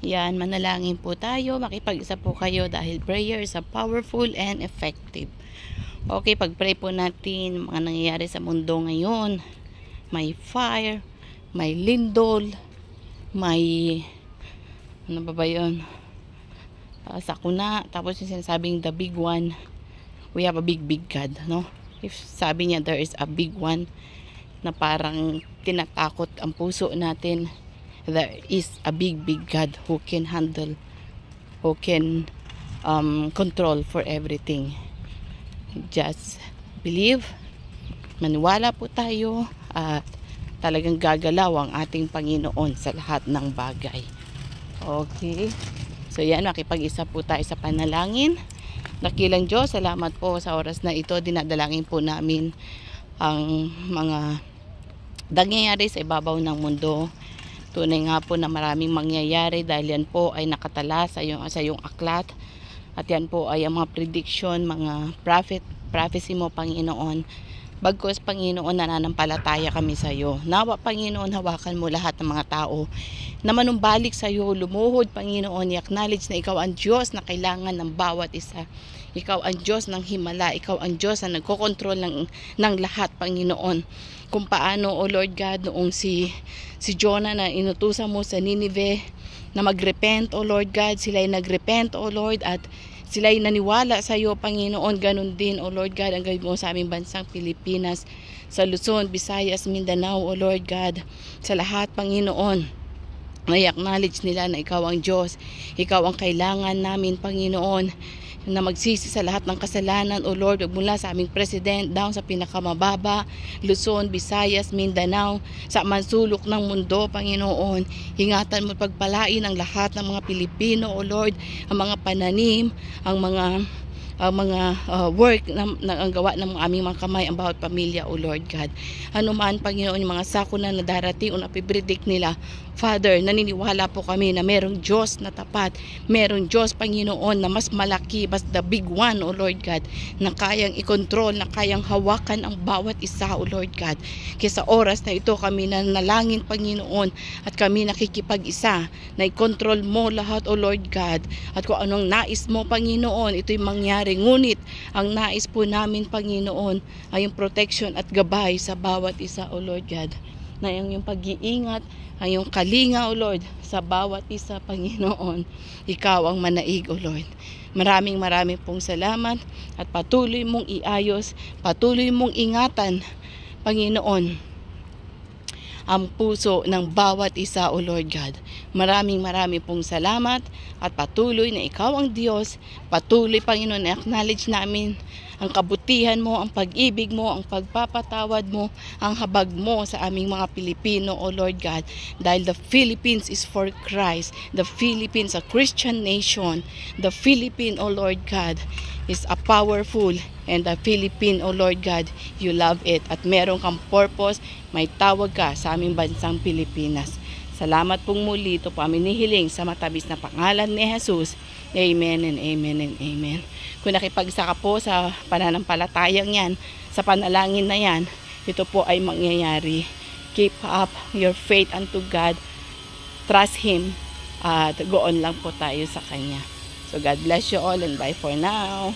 Yan, manalangin po tayo, makipag-isa po kayo dahil prayer is a powerful and effective. Okay, pag-pray po natin mga nangyayari sa mundo ngayon. May fire, may lindol, may ano ba yun? Sakuna, tapos yung sinasabing the big one. We have a big God, no? If sabi niya there is a big one na parang tinatakot ang puso natin, there is a big God who can handle, who can control for everything. Just believe, maniwala po tayo at talagang gagalaw ang ating Panginoon sa lahat ng bagay. Okay, so yan, makipag-isa po tayo sa panalangin. Dakilang Diyos, salamat po sa oras na ito. Dinadalangin po namin ang mga nangyayari sa ibabaw ng mundo. Tunay nga po na maraming mangyayari dahil yan po ay nakatala sa iyong aklat. At yan po ay ang mga prediction, mga prophecy mo, Panginoon. Bagkus, Panginoon, nananampalataya kami sa iyo. Nawa, Panginoon, hawakan mo lahat ng mga tao na manumbalik sa iyo, lumuhod, Panginoon, i-acknowledge na ikaw ang Diyos na kailangan ng bawat isa. Ikaw ang Diyos ng himala, ikaw ang Diyos na nagkokontrol ng lahat, Panginoon. Kung paano, O Lord God, noong si Jonah na inutusan mo sa Nineveh na magrepent, O Lord God, sila'y nagrepent, O Lord, at sila'y naniwala sa iyo, Panginoon. Ganun din, O Lord God, ang gawin mo sa aming bansang Pilipinas, sa Luzon, Visayas, Mindanao, O Lord God, sa lahat, Panginoon. May acknowledge nila na ikaw ang Diyos, ikaw ang kailangan namin, Panginoon, na magsisi sa lahat ng kasalanan, O Lord, mula sa aming president, down sa pinakamababa, Luzon, Visayas, Mindanao, sa mansulok ng mundo, Panginoon. Ingatan mo pagpalain ang lahat ng mga Pilipino, O Lord, ang mga pananim, ang mga work na ang gawa ng aming mga kamay, ang bawat pamilya, O Lord God. Ano man, Panginoon, yung mga sakuna na darating o napipredict nila, Father, naniniwala po kami na merong Diyos na tapat, merong Diyos, Panginoon, na mas malaki, mas the big one, O Lord God, na kayang i-control, na kayang hawakan ang bawat isa, O Lord God. Kaya sa oras na ito kami nanalangin, Panginoon, at kami nakikipag-isa na i-control mo lahat, O Lord God, at kung anong nais mo, Panginoon, ito'y mangyari. Ngunit ang nais po namin, Panginoon, ay yung protection at gabay sa bawat isa, O Lord God, na yung pag-iingat, ang yung kalinga, O Lord, sa bawat isa, Panginoon. Ikaw ang manaig, O Lord. Maraming pong salamat at patuloy mong iayos, patuloy mong ingatan, Panginoon, ang puso ng bawat isa, O Lord God. Maraming pong salamat at patuloy na ikaw ang Diyos. Patuloy, Panginoon, na acknowledge namin ang kabutihan mo, ang pag-ibig mo, ang pagpapatawad mo, ang habag mo sa aming mga Pilipino, O Lord God. Dahil the Philippines is for Christ. The Philippines, a Christian nation. The Philippines, O Lord God, is a powerful, and the Philippines, O Lord God, you love it. At meron kang purpose, may tawag ka sa aming bansang Pilipinas. Salamat pong muli. Ito po aming nihiling sa matabis na pangalan ni Jesus. Amen and amen and amen. Kung nakipagsa ka po sa pananampalatayang yan, sa panalangin na yan, ito po ay mangyayari. Keep up your faith unto God. Trust Him. At go on lang po tayo sa Kanya. So God bless you all and bye for now.